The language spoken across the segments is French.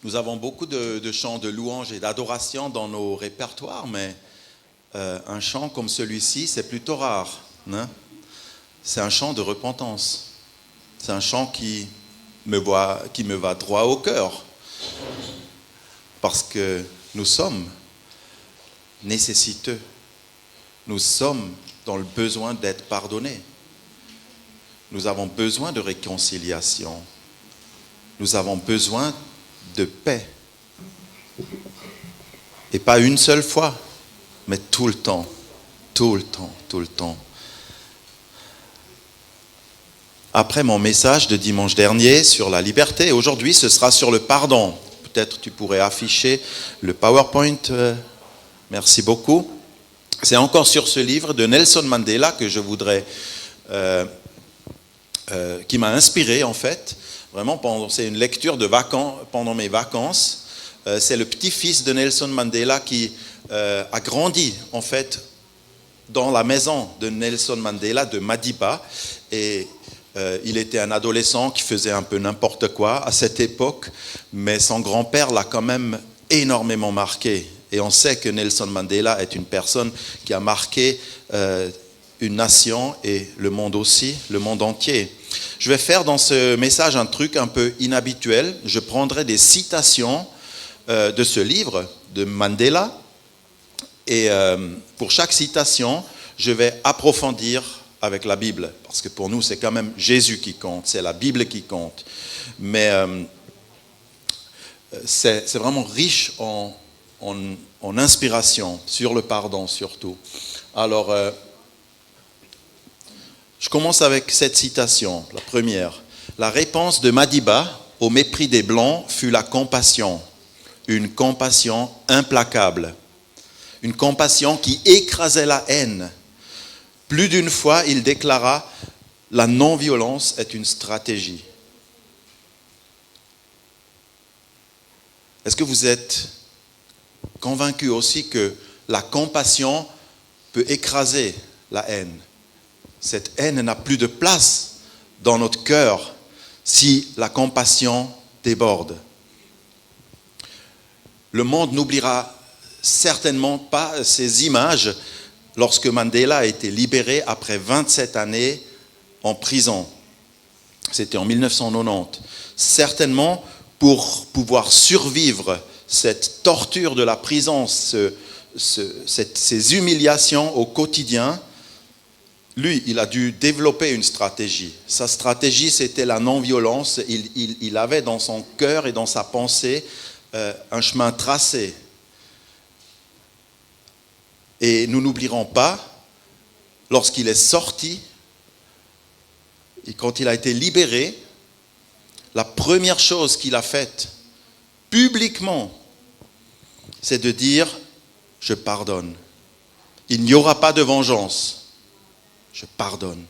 Nous avons beaucoup de chants de louange et d'adoration dans nos répertoires, mais un chant comme celui-ci, c'est plutôt rare. Hein? C'est un chant de repentance. C'est un chant qui me va droit au cœur. Parce que nous sommes nécessiteux. Nous sommes dans le besoin d'être pardonnés. Nous avons besoin de réconciliation. Nous avons besoin de paix. Et pas une seule fois, mais tout le temps. Tout le temps, tout le temps. Après mon message de dimanche dernier sur la liberté, aujourd'hui ce sera sur le pardon. Peut-être tu pourrais afficher le PowerPoint. Merci beaucoup. C'est encore sur ce livre de Nelson Mandela que je voudrais, qui m'a inspiré en fait. Vraiment, c'est une lecture de vacances, pendant mes vacances. C'est le petit-fils de Nelson Mandela qui a grandi en fait dans la maison de Nelson Mandela de Madiba. Et il était un adolescent qui faisait un peu n'importe quoi à cette époque, mais son grand-père l'a quand même énormément marqué. Et on sait que Nelson Mandela est une personne qui a marqué une nation et le monde aussi, le monde entier. Je vais faire dans ce message un truc un peu inhabituel. Je prendrai des citations de ce livre de Mandela et pour chaque citation, je vais approfondir avec la Bible, parce que pour nous, c'est quand même Jésus qui compte, c'est la Bible qui compte. Mais c'est vraiment riche en inspiration, sur le pardon surtout. Alors, je commence avec cette citation, la première. La réponse de Madiba au mépris des Blancs fut la compassion, une compassion implacable, une compassion qui écrasait la haine. Plus d'une fois, il déclara « La non-violence est une stratégie ». Est-ce que vous êtes convaincu aussi que la compassion peut écraser la haine? Cette haine n'a plus de place dans notre cœur si la compassion déborde. Le monde n'oubliera certainement pas ces images lorsque Mandela a été libéré après 27 années en prison. C'était en 1990. Certainement, pour pouvoir survivre cette torture de la prison, ces humiliations au quotidien, lui, il a dû développer une stratégie. Sa stratégie, c'était la non-violence. Il avait dans son cœur et dans sa pensée un chemin tracé. Et nous n'oublierons pas, lorsqu'il est sorti, et quand il a été libéré, la première chose qu'il a faite, publiquement, c'est de dire « Je pardonne. Il n'y aura pas de vengeance. Je pardonne. »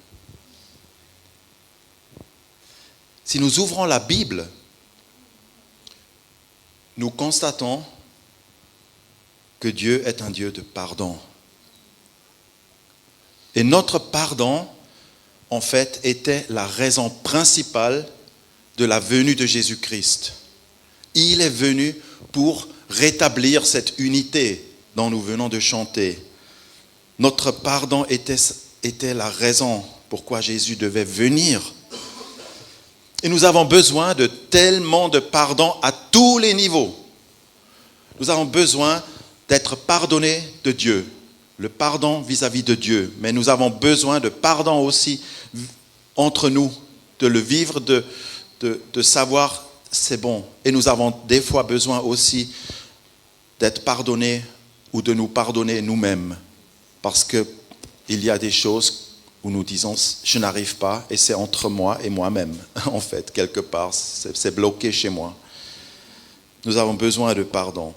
Si nous ouvrons la Bible, nous constatons que Dieu est un Dieu de pardon. Et notre pardon, en fait, était la raison principale de la venue de Jésus-Christ. Il est venu pour rétablir cette unité dont nous venons de chanter. Notre pardon était la raison pourquoi Jésus devait venir. Et nous avons besoin de tellement de pardon à tous les niveaux. Nous avons besoin d'être pardonnés de Dieu, le pardon vis-à-vis de Dieu. Mais nous avons besoin de pardon aussi entre nous, de le vivre, de savoir c'est bon. Et nous avons des fois besoin aussi d'être pardonnés ou de nous pardonner nous-mêmes. Parce qu'il y a des choses où nous disons je n'arrive pas et c'est entre moi et moi-même. En fait, quelque part, c'est bloqué chez moi. Nous avons besoin de pardon.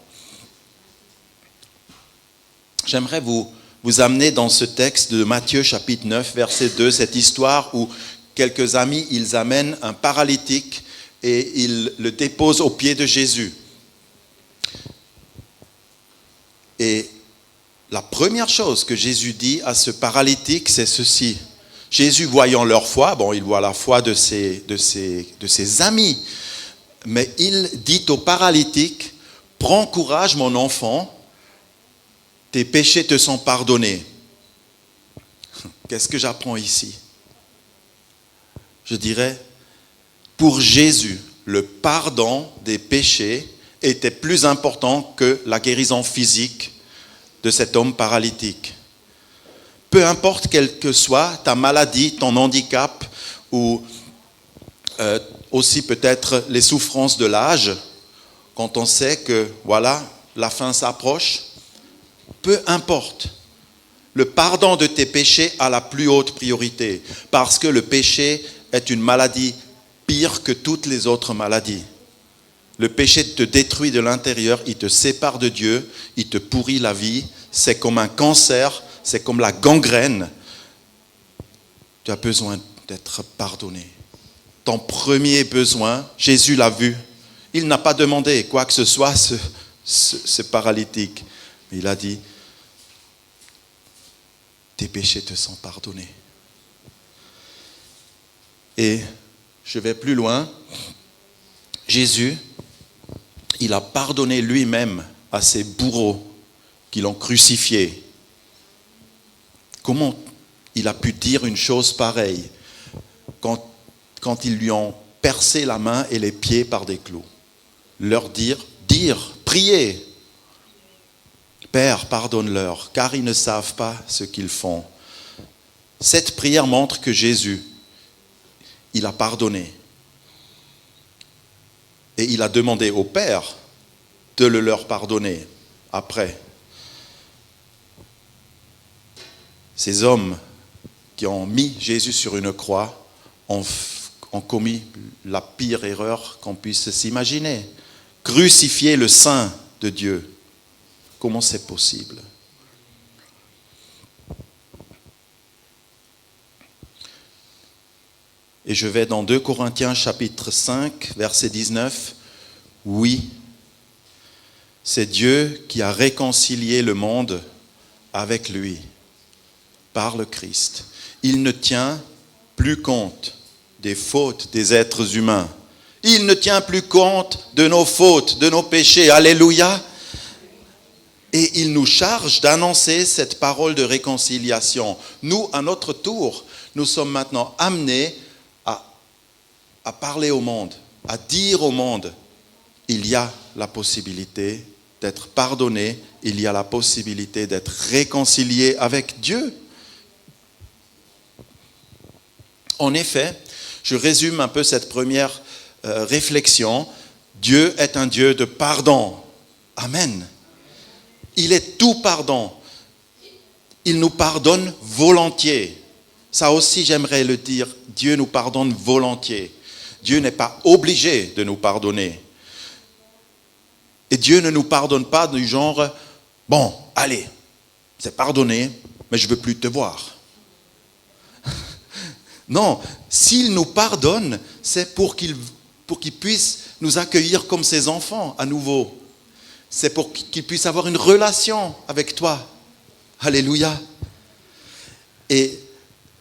J'aimerais vous amener dans ce texte de Matthieu chapitre 9, verset 2, cette histoire où quelques amis, ils amènent un paralytique et ils le déposent aux pieds de Jésus. Et la première chose que Jésus dit à ce paralytique, c'est ceci. Jésus, voyant leur foi, il voit la foi de ses amis, Mais il dit au paralytique, « Prends courage, mon enfant, tes péchés te sont pardonnés. » Qu'est-ce que j'apprends ici? Je dirais, pour Jésus, le pardon des péchés était plus important que la guérison physique de cet homme paralytique. Peu importe quelle que soit ta maladie, ton handicap ou aussi peut-être les souffrances de l'âge, quand on sait que voilà, la fin s'approche, peu importe. Le pardon de tes péchés a la plus haute priorité parce que le péché est une maladie pire que toutes les autres maladies. Le péché te détruit de l'intérieur, il te sépare de Dieu, il te pourrit la vie, c'est comme un cancer, c'est comme la gangrène. Tu as besoin d'être pardonné. Ton premier besoin, Jésus l'a vu. Il n'a pas demandé quoi que ce soit, ce paralytique. Mais il a dit, tes péchés te sont pardonnés. Et je vais plus loin. Jésus, il a pardonné lui-même à ses bourreaux qui l'ont crucifié. Comment il a pu dire une chose pareille quand ils lui ont percé la main et les pieds par des clous? Leur dire, prier. Père, pardonne-leur, car ils ne savent pas ce qu'ils font. Cette prière montre que Jésus, il a pardonné. Et il a demandé au Père de le leur pardonner après. Ces hommes qui ont mis Jésus sur une croix ont commis la pire erreur qu'on puisse s'imaginer. Crucifier le Saint de Dieu. Comment c'est possible? Et je vais dans 2 Corinthiens chapitre 5, verset 19. Oui, c'est Dieu qui a réconcilié le monde avec lui, par le Christ. Il ne tient plus compte des fautes des êtres humains. Il ne tient plus compte de nos fautes, de nos péchés. Alléluia. Et il nous charge d'annoncer cette parole de réconciliation. Nous, à notre tour, nous sommes maintenant amenés à parler au monde, à dire au monde, il y a la possibilité d'être pardonné, il y a la possibilité d'être réconcilié avec Dieu. En effet, je résume un peu cette première réflexion. Dieu est un Dieu de pardon. Amen. Il est tout pardon. Il nous pardonne volontiers. Ça aussi, j'aimerais le dire. Dieu nous pardonne volontiers. Dieu n'est pas obligé de nous pardonner. Et Dieu ne nous pardonne pas du genre, bon, allez, c'est pardonné, mais je ne veux plus te voir. Non, s'il nous pardonne, c'est pour qu'il puisse nous accueillir comme ses enfants à nouveau. C'est pour qu'il puisse avoir une relation avec toi. Alléluia. Et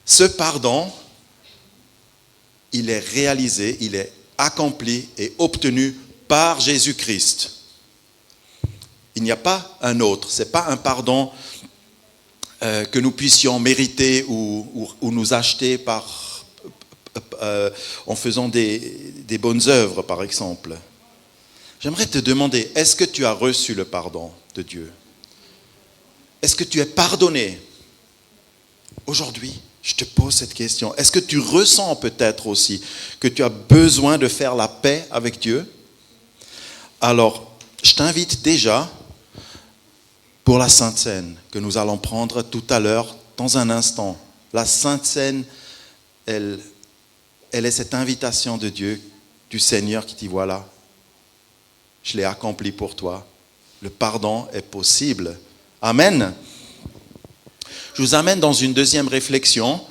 ce pardon, il est réalisé, il est accompli et obtenu par Jésus-Christ. Il n'y a pas un autre. Ce n'est pas un pardon que nous puissions mériter ou nous acheter en faisant des bonnes œuvres, par exemple. J'aimerais te demander, est-ce que tu as reçu le pardon de Dieu? Est-ce que tu es pardonné? Aujourd'hui, je te pose cette question. Est-ce que tu ressens peut-être aussi que tu as besoin de faire la paix avec Dieu? Alors, je t'invite déjà pour la Sainte Seine que nous allons prendre tout à l'heure, dans un instant. La Sainte Seine, elle est cette invitation de Dieu, du Seigneur qui dit, voilà, je l'ai accompli pour toi. Le pardon est possible. Amen. Je vous amène dans une deuxième réflexion.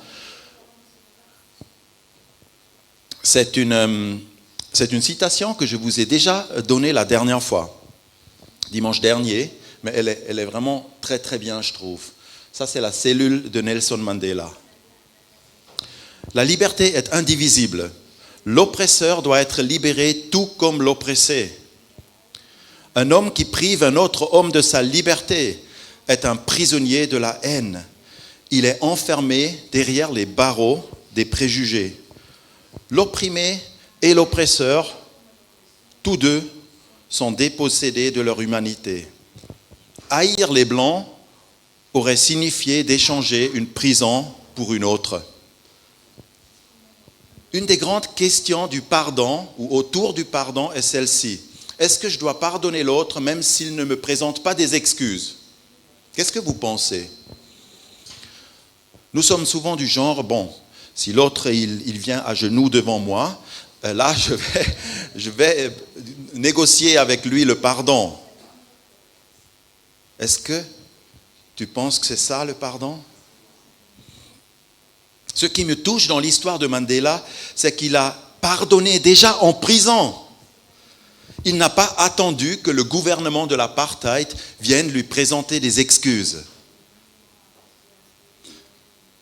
C'est une citation que je vous ai déjà donnée la dernière fois, dimanche dernier, mais elle est vraiment très très bien, je trouve. Ça, c'est la cellule de Nelson Mandela. La liberté est indivisible. L'oppresseur doit être libéré tout comme l'oppressé. Un homme qui prive un autre homme de sa liberté est un prisonnier de la haine. Il est enfermé derrière les barreaux des préjugés. L'opprimé et l'oppresseur, tous deux, sont dépossédés de leur humanité. Haïr les Blancs aurait signifié d'échanger une prison pour une autre. Une des grandes questions du pardon, ou autour du pardon, est celle-ci. Est-ce que je dois pardonner l'autre même s'il ne me présente pas des excuses? Qu'est-ce que vous pensez? Nous sommes souvent du genre, bon, si l'autre il vient à genoux devant moi, là je vais négocier avec lui le pardon. Est-ce que tu penses que c'est ça le pardon? Ce qui me touche dans l'histoire de Mandela, c'est qu'il a pardonné déjà en prison. Il n'a pas attendu que le gouvernement de l'apartheid vienne lui présenter des excuses.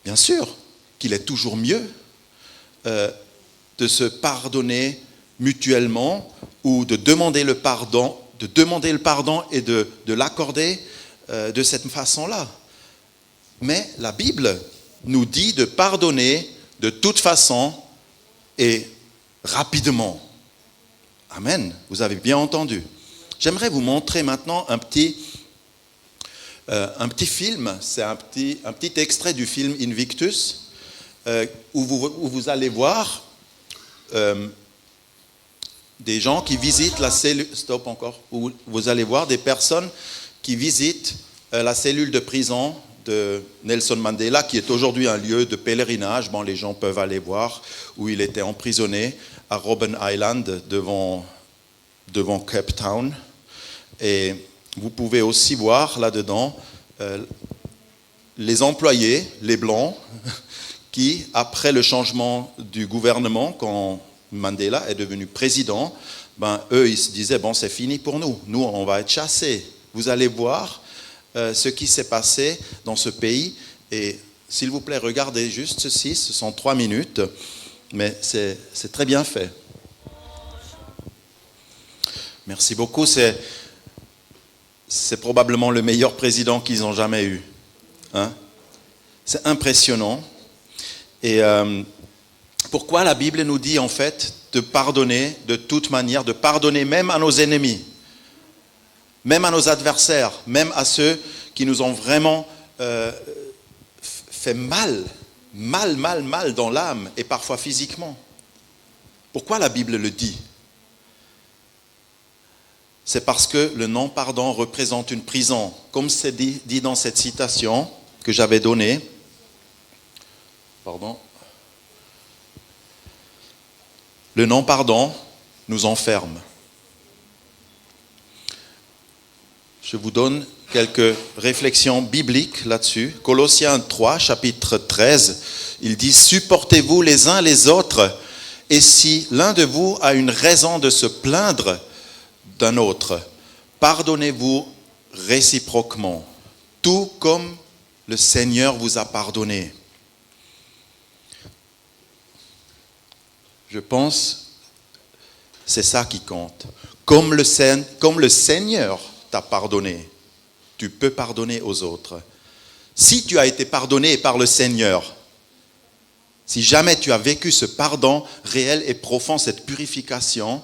Bien sûr qu'il est toujours mieux de se pardonner mutuellement ou de demander le pardon et de l'accorder de cette façon-là. Mais la Bible nous dit de pardonner de toute façon et rapidement. Amen, vous avez bien entendu. J'aimerais vous montrer maintenant un petit film, c'est un petit extrait du film Invictus, où vous allez voir des gens qui visitent la cellule, où vous allez voir des personnes qui visitent la cellule de prison de Nelson Mandela, qui est aujourd'hui un lieu de pèlerinage. Bon, les gens peuvent aller voir où il était emprisonné à Robben Island devant Cape Town. Et vous pouvez aussi voir là-dedans les employés, les Blancs, qui, après le changement du gouvernement, quand Mandela est devenu président, eux, ils se disaient, bon, c'est fini pour nous. Nous, on va être chassés. Vous allez voir ce qui s'est passé dans ce pays. Et s'il vous plaît, regardez juste ceci. Ce sont 3 minutes, mais c'est très bien fait. Merci beaucoup. C'est probablement le meilleur président qu'ils ont jamais eu. Hein? C'est impressionnant. Et pourquoi la Bible nous dit en fait de pardonner de toute manière, de pardonner même à nos ennemis, même à nos adversaires, même à ceux qui nous ont vraiment fait mal dans l'âme et parfois physiquement. Pourquoi la Bible le dit? C'est parce que le non-pardon représente une prison. Comme c'est dit dans cette citation que j'avais donnée. Pardon. Le non-pardon nous enferme. Je vous donne quelques réflexions bibliques là-dessus. Colossiens 3, chapitre 13, il dit « Supportez-vous les uns les autres, et si l'un de vous a une raison de se plaindre d'un autre, pardonnez-vous réciproquement, tout comme le Seigneur vous a pardonné. » Je pense que c'est ça qui compte. Comme le Seigneur t'a pardonné, tu peux pardonner aux autres. Si tu as été pardonné par le Seigneur, si jamais tu as vécu ce pardon réel et profond, cette purification,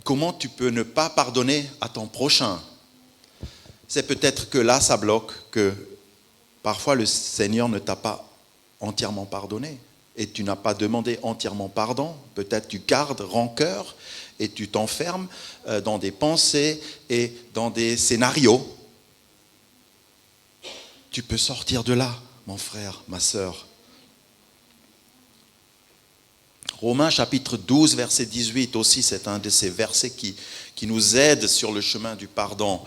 comment tu peux ne pas pardonner à ton prochain? C'est peut-être que là, ça bloque, que parfois le Seigneur ne t'a pas entièrement pardonné et tu n'as pas demandé entièrement pardon. Peut-être tu gardes rancœur et tu t'enfermes dans des pensées et dans des scénarios. Tu peux sortir de là, mon frère, ma sœur. Romains chapitre 12, verset 18 aussi, c'est un de ces versets qui nous aide sur le chemin du pardon.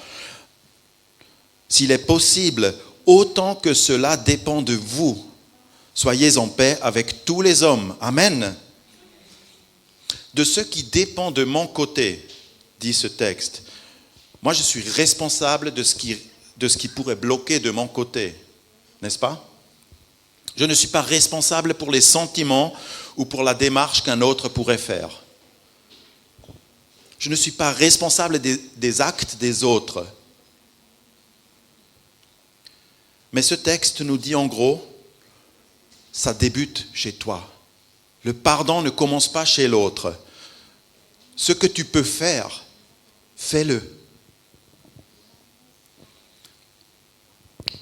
S'il est possible, autant que cela dépend de vous, soyez en paix avec tous les hommes. Amen. De ce qui dépend de mon côté, dit ce texte. Moi, je suis responsable de ce qui pourrait bloquer de mon côté, n'est-ce pas? Je ne suis pas responsable pour les sentiments ou pour la démarche qu'un autre pourrait faire. Je ne suis pas responsable des actes des autres. Mais ce texte nous dit en gros, ça débute chez toi. Le pardon ne commence pas chez l'autre. Ce que tu peux faire, fais-le.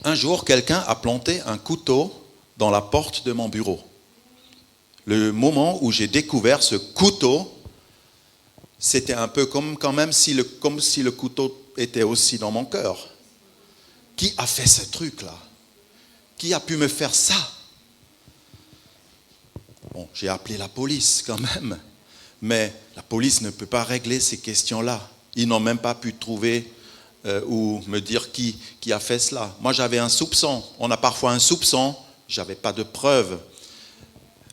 Un jour, quelqu'un a planté un couteau dans la porte de mon bureau. Le moment où j'ai découvert ce couteau, c'était un peu comme si le couteau était aussi dans mon cœur. Qui a fait ce truc-là? Qui a pu me faire ça? Bon, j'ai appelé la police quand même, mais la police ne peut pas régler ces questions-là. Ils n'ont même pas pu trouver ou me dire qui a fait cela. Moi, j'avais un soupçon. On a parfois un soupçon, je n'avais pas de preuves.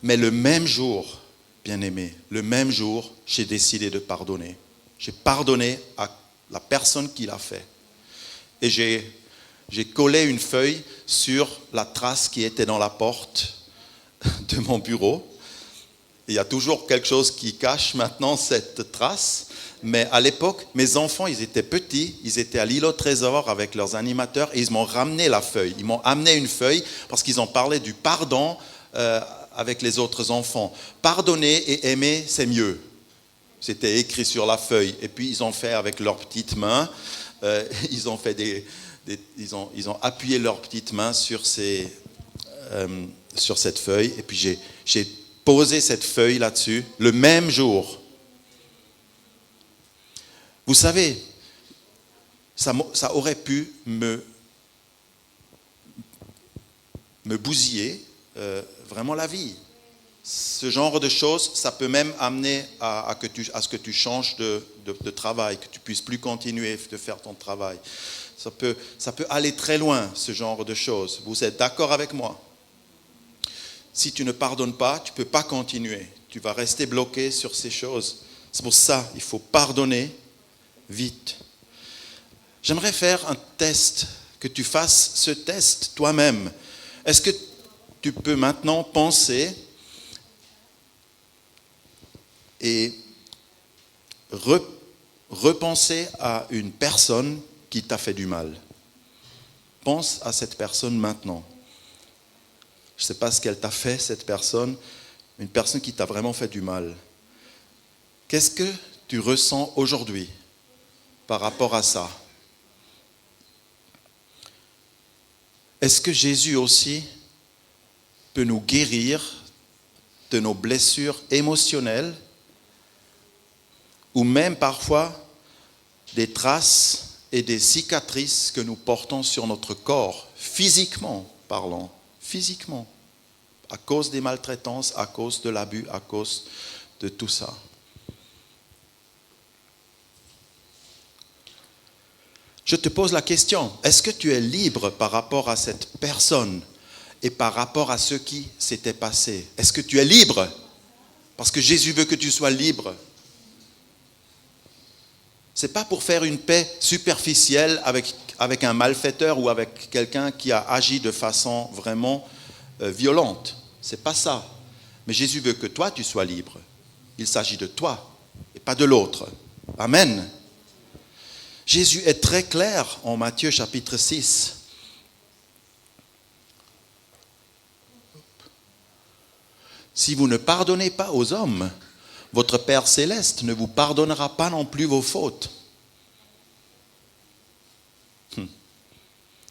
Mais le même jour, bien-aimé, le même jour, j'ai décidé de pardonner. J'ai pardonné à la personne qui l'a fait. Et j'ai collé une feuille sur la trace qui était dans la porte de mon bureau. Il y a toujours quelque chose qui cache maintenant cette trace. Mais à l'époque, mes enfants, ils étaient petits, ils étaient à l'îlot Trésor avec leurs animateurs et ils m'ont ramené la feuille. Ils m'ont amené une feuille parce qu'ils ont parlé du pardon avec les autres enfants. Pardonner et aimer, c'est mieux. C'était écrit sur la feuille. Et puis ils ont fait avec leurs petites mains, ils ont appuyé leurs petites mains sur cette feuille. Et puis j'ai posé cette feuille là-dessus le même jour. Vous savez, ça aurait pu me bousiller vraiment la vie. Ce genre de choses, ça peut même amener à ce que tu changes de travail, que tu puisses plus continuer de faire ton travail. Ça peut aller très loin, ce genre de choses. Vous êtes d'accord avec moi? Si tu ne pardonnes pas, tu ne peux pas continuer. Tu vas rester bloqué sur ces choses. C'est pour ça qu'il faut pardonner vite. J'aimerais faire un test, que tu fasses ce test toi-même. Est-ce que tu peux maintenant penser et repenser à une personne qui t'a fait du mal? Pense à cette personne maintenant. Je ne sais pas ce qu'elle t'a fait, cette personne, une personne qui t'a vraiment fait du mal. Qu'est-ce que tu ressens aujourd'hui par rapport à ça? Est-ce que Jésus aussi peut nous guérir de nos blessures émotionnelles ou même parfois des traces et des cicatrices que nous portons sur notre corps, physiquement parlant, physiquement, à cause des maltraitances, à cause de l'abus, à cause de tout ça? Je te pose la question, est-ce que tu es libre par rapport à cette personne et par rapport à ce qui s'était passé? Est-ce que tu es libre? Parce que Jésus veut que tu sois libre. Ce n'est pas pour faire une paix superficielle avec un malfaiteur ou avec quelqu'un qui a agi de façon vraiment violente. Ce n'est pas ça. Mais Jésus veut que toi, tu sois libre. Il s'agit de toi et pas de l'autre. Amen. Jésus est très clair en Matthieu chapitre 6. Si vous ne pardonnez pas aux hommes, votre Père céleste ne vous pardonnera pas non plus vos fautes.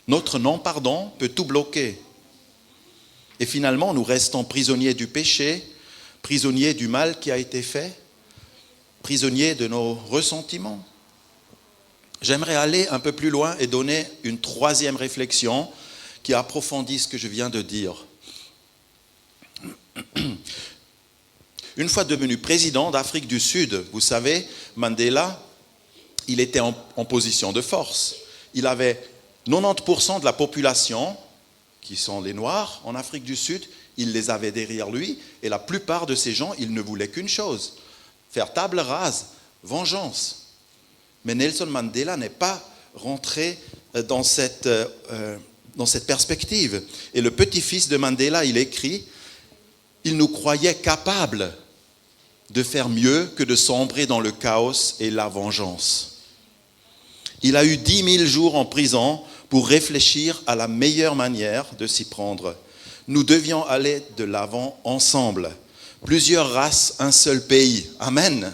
Notre non-pardon peut tout bloquer. Et finalement, nous restons prisonniers du péché, prisonniers du mal qui a été fait, prisonniers de nos ressentiments. J'aimerais aller un peu plus loin et donner une troisième réflexion qui approfondit ce que je viens de dire. Une fois devenu président d'Afrique du Sud, vous savez, Mandela, il était en position de force. Il avait 90% de la population, qui sont les Noirs en Afrique du Sud, il les avait derrière lui, et la plupart de ces gens, ils ne voulaient qu'une chose, faire table rase, vengeance. Mais Nelson Mandela n'est pas rentré dans cette dans cette perspective. Et le petit-fils de Mandela, il écrit, il nous croyait capables de faire mieux que de sombrer dans le chaos et la vengeance. Il a eu 10 000 jours en prison pour réfléchir à la meilleure manière de s'y prendre. Nous devions aller de l'avant ensemble. Plusieurs races, un seul pays. Amen.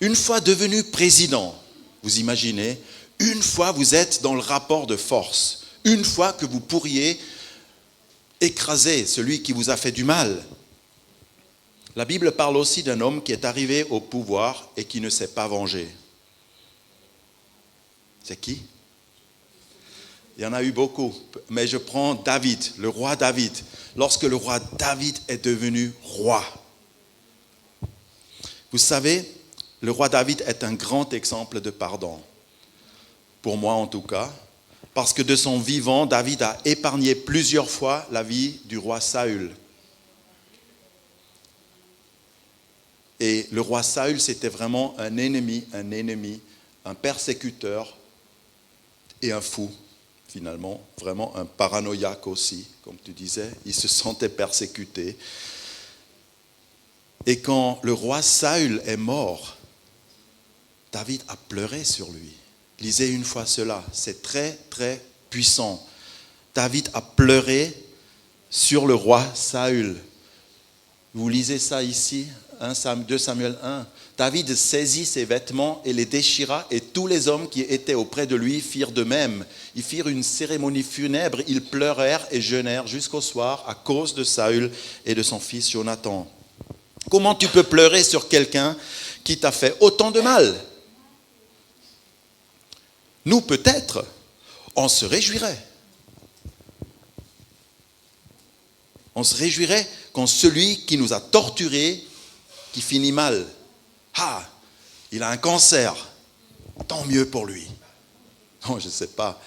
Une fois devenu président, vous imaginez, une fois vous êtes dans le rapport de force, une fois que vous pourriez écraser celui qui vous a fait du mal. La Bible parle aussi d'un homme qui est arrivé au pouvoir et qui ne s'est pas vengé. C'est qui? Il y en a eu beaucoup, mais je prends David, le roi David. Lorsque le roi David est devenu roi, vous savez, le roi David est un grand exemple de pardon. Pour moi en tout cas, parce que de son vivant, David a épargné plusieurs fois la vie du roi Saül. Et le roi Saül, c'était vraiment un ennemi, un persécuteur et un fou, finalement, vraiment un paranoïaque aussi, comme tu disais. Il se sentait persécuté. Et quand le roi Saül est mort, David a pleuré sur lui. Lisez une fois cela, c'est très très puissant. David a pleuré sur le roi Saül. Vous lisez ça ici, 2 Samuel 1. David saisit ses vêtements et les déchira, et tous les hommes qui étaient auprès de lui firent de même. Ils firent une cérémonie funèbre, ils pleurèrent et jeûnèrent jusqu'au soir à cause de Saül et de son fils Jonathan. Comment tu peux pleurer sur quelqu'un qui t'a fait autant de mal ? Nous, peut-être, on se réjouirait. On se réjouirait quand celui qui nous a torturés, qui finit mal, il a un cancer, tant mieux pour lui. Non, je ne sais pas.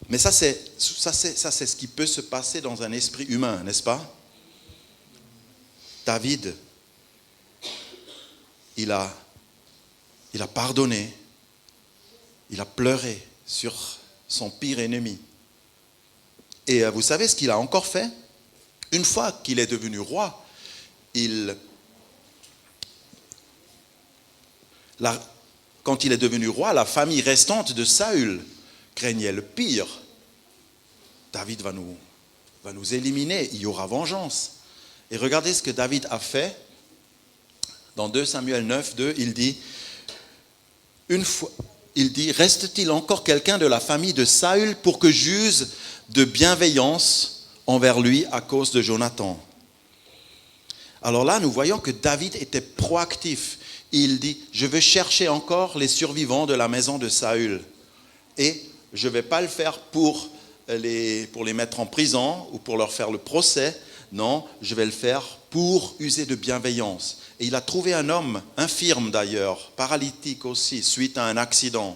Mais ça, c'est ce qui peut se passer dans un esprit humain, n'est-ce pas ? David, il a pardonné, il a pleuré sur son pire ennemi. Et vous savez ce qu'il a encore fait ? Une fois qu'il est devenu roi, quand il est devenu roi, la famille restante de Saül craignait le pire. David va nous éliminer, il y aura vengeance. Et regardez ce que David a fait. Dans 2 Samuel 9, 2, il dit, reste-t-il encore quelqu'un de la famille de Saül pour que j'use de bienveillance envers lui à cause de Jonathan? Alors là, nous voyons que David était proactif. Il dit, je vais chercher encore les survivants de la maison de Saül. Et je ne vais pas le faire pour les mettre en prison ou pour leur faire le procès. Non, je vais le faire pour user de bienveillance. Et il a trouvé un homme, infirme d'ailleurs, paralytique aussi, suite à un accident,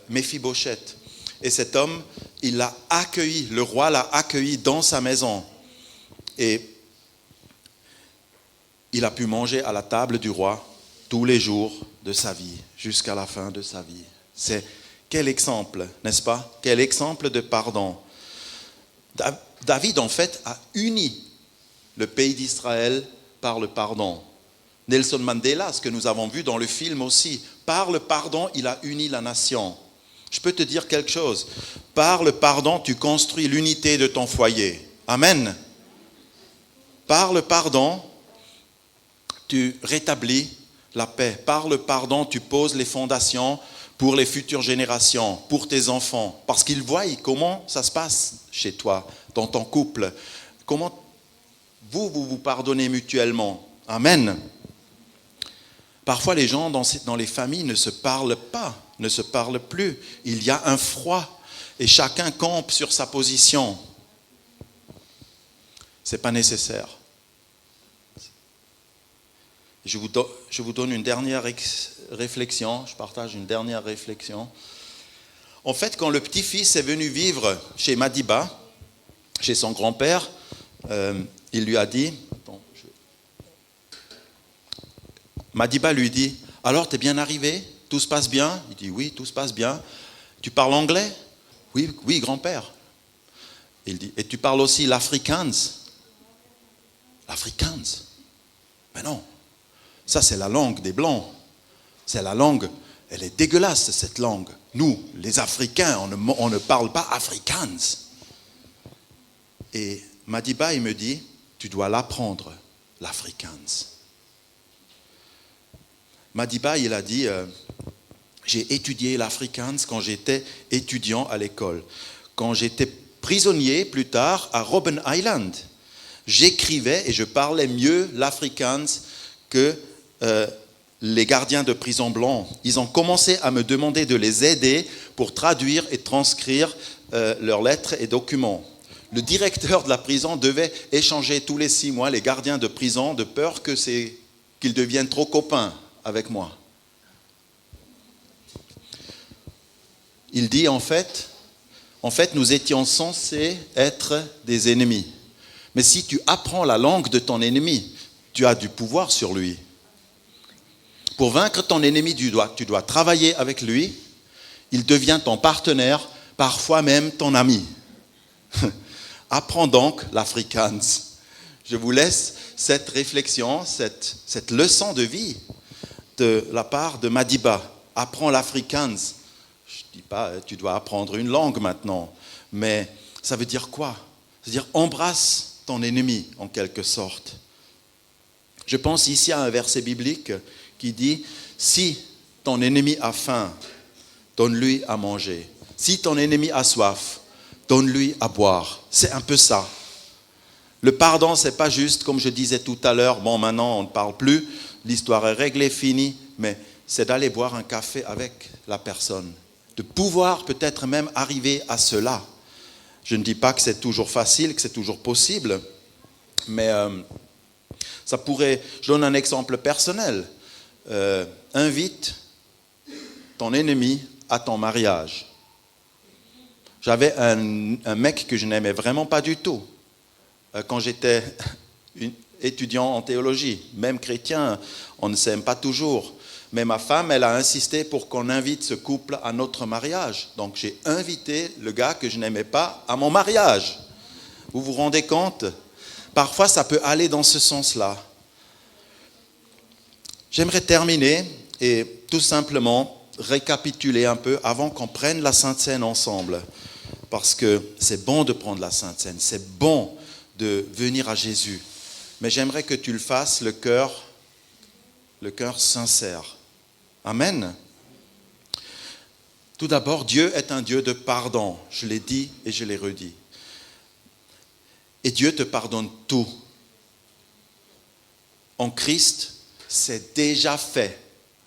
Méphibosheth. Et cet homme, il l'a accueilli, le roi l'a accueilli dans sa maison. Et il a pu manger à la table du roi tous les jours de sa vie, jusqu'à la fin de sa vie. C'est quel exemple, n'est-ce pas? Quel exemple de pardon. David, en fait, a uni le pays d'Israël par le pardon. Nelson Mandela, ce que nous avons vu dans le film aussi, par le pardon, il a uni la nation. Je peux te dire quelque chose. Par le pardon, tu construis l'unité de ton foyer. Amen. Par le pardon, tu rétablis la paix. Par le pardon, tu poses les fondations pour les futures générations, pour tes enfants. Parce qu'ils voient comment ça se passe chez toi, dans ton couple. Comment vous pardonnez mutuellement. Amen. Parfois, les gens dans les familles ne se parlent pas, ne se parlent plus. Il y a un froid et chacun campe sur sa position. Ce n'est pas nécessaire. Je vous donne une dernière réflexion, je partage une dernière réflexion. En fait, quand le petit-fils est venu vivre chez Madiba, chez son grand-père, il lui a dit, Madiba lui dit, alors t'es bien arrivé? Tout se passe bien? Il dit oui, tout se passe bien. Tu parles anglais? Oui, oui, grand-père. Il dit, et tu parles aussi l'afrikaans? L'afrikaans? Mais non, ça c'est la langue des Blancs. C'est la langue, elle est dégueulasse cette langue. Nous, les Africains, on ne parle pas afrikaans. Et Madiba, il me dit, tu dois l'apprendre, l'afrikaans. Madiba, il a dit, j'ai étudié l'afrikaans quand j'étais étudiant à l'école. Quand j'étais prisonnier plus tard à Robben Island, j'écrivais et je parlais mieux l'afrikaans que les gardiens de prison blancs. Ils ont commencé à me demander de les aider pour traduire et transcrire leurs lettres et documents. Le directeur de la prison devait échanger tous les 6 mois les gardiens de prison de peur qu'ils deviennent trop copains avec moi. Il dit en fait, nous étions censés être des ennemis. Mais si tu apprends la langue de ton ennemi, tu as du pouvoir sur lui. Pour vaincre ton ennemi, tu dois travailler avec lui. Il devient ton partenaire, parfois même ton ami. Apprends donc l'afrikaans. Je vous laisse cette réflexion, cette leçon de vie de la part de Madiba. Apprends l'afrikaans. Je ne dis pas tu dois apprendre une langue maintenant, mais ça veut dire quoi? C'est-à-dire embrasse ton ennemi en quelque sorte. Je pense ici à un verset biblique qui dit « Si ton ennemi a faim, donne-lui à manger. Si ton ennemi a soif, donne-lui à boire. » C'est un peu ça. Le pardon, ce n'est pas juste, comme je disais tout à l'heure, bon, maintenant on ne parle plus, l'histoire est réglée, finie, mais c'est d'aller boire un café avec la personne, de pouvoir peut-être même arriver à cela. Je ne dis pas que c'est toujours facile, que c'est toujours possible, mais ça pourrait... Je donne un exemple personnel. Invite ton ennemi à ton mariage. J'avais un mec que je n'aimais vraiment pas du tout. Quand j'étais étudiant en théologie, même chrétien, on ne s'aime pas toujours. Mais ma femme, elle a insisté pour qu'on invite ce couple à notre mariage. Donc j'ai invité le gars que je n'aimais pas à mon mariage. Vous vous rendez compte? Parfois, ça peut aller dans ce sens-là. J'aimerais terminer et tout simplement récapituler un peu avant qu'on prenne la Sainte Seine ensemble. Parce que c'est bon de prendre la Sainte Seine, c'est bon de venir à Jésus. Mais j'aimerais que tu le fasses le cœur sincère. Amen. Tout d'abord, Dieu est un Dieu de pardon. Je l'ai dit et je l'ai redit. Et Dieu te pardonne tout. En Christ, c'est déjà fait.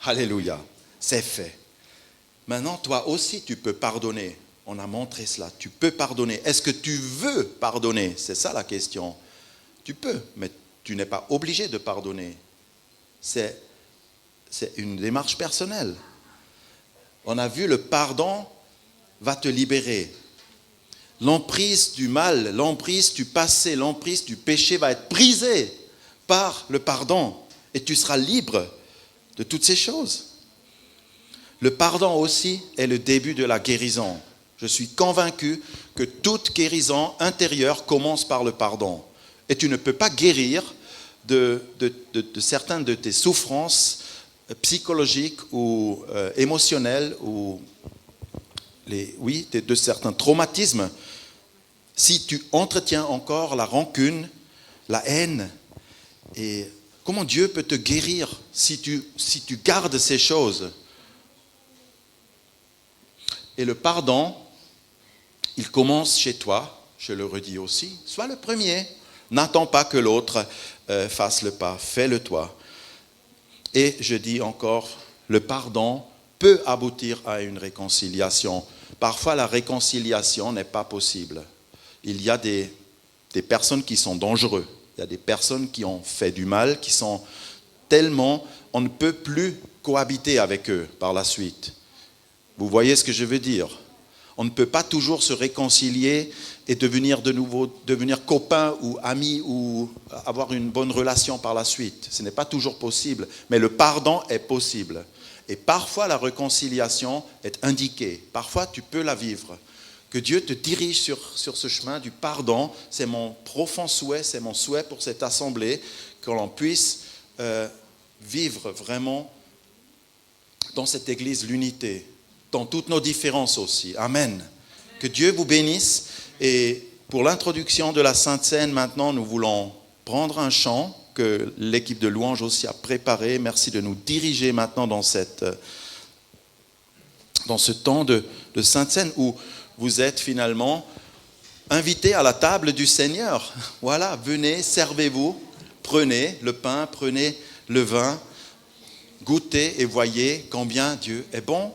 Alléluia, c'est fait. Maintenant, toi aussi, tu peux pardonner. On a montré cela. Tu peux pardonner. Est-ce que tu veux pardonner? C'est ça la question. Tu peux, mais tu n'es pas obligé de pardonner. C'est une démarche personnelle. On a vu le pardon va te libérer. L'emprise du mal, l'emprise du passé, l'emprise du péché va être brisée par le pardon. Et tu seras libre de toutes ces choses. Le pardon aussi est le début de la guérison. Je suis convaincu que toute guérison intérieure commence par le pardon. Et tu ne peux pas guérir de certaines de tes souffrances psychologiques ou émotionnelles ou de certains traumatismes si tu entretiens encore la rancune, la haine. Et comment Dieu peut te guérir si tu gardes ces choses? Et le pardon, il commence chez toi, je le redis aussi, sois le premier. N'attends pas que l'autre fasse le pas, fais-le toi. Et je dis encore, le pardon peut aboutir à une réconciliation. Parfois, la réconciliation n'est pas possible. Il y a des personnes qui sont dangereuses. Il y a des personnes qui ont fait du mal, qui sont tellement... On ne peut plus cohabiter avec eux par la suite. Vous voyez ce que je veux dire? On ne peut pas toujours se réconcilier et devenir copains ou amis ou avoir une bonne relation par la suite. Ce n'est pas toujours possible, mais le pardon est possible. Et parfois, la réconciliation est indiquée. Parfois, tu peux la vivre. Que Dieu te dirige sur ce chemin du pardon. C'est mon profond souhait, c'est mon souhait pour cette assemblée, que l'on puisse vivre vraiment dans cette Église l'unité, dans toutes nos différences aussi. Amen. Que Dieu vous bénisse. Et pour l'introduction de la Sainte Seine, maintenant, nous voulons prendre un chant que l'équipe de louange aussi a préparé. Merci de nous diriger maintenant dans ce temps de Sainte Seine où vous êtes finalement invités à la table du Seigneur. Voilà, venez, servez-vous, prenez le pain, prenez le vin, goûtez et voyez combien Dieu est bon.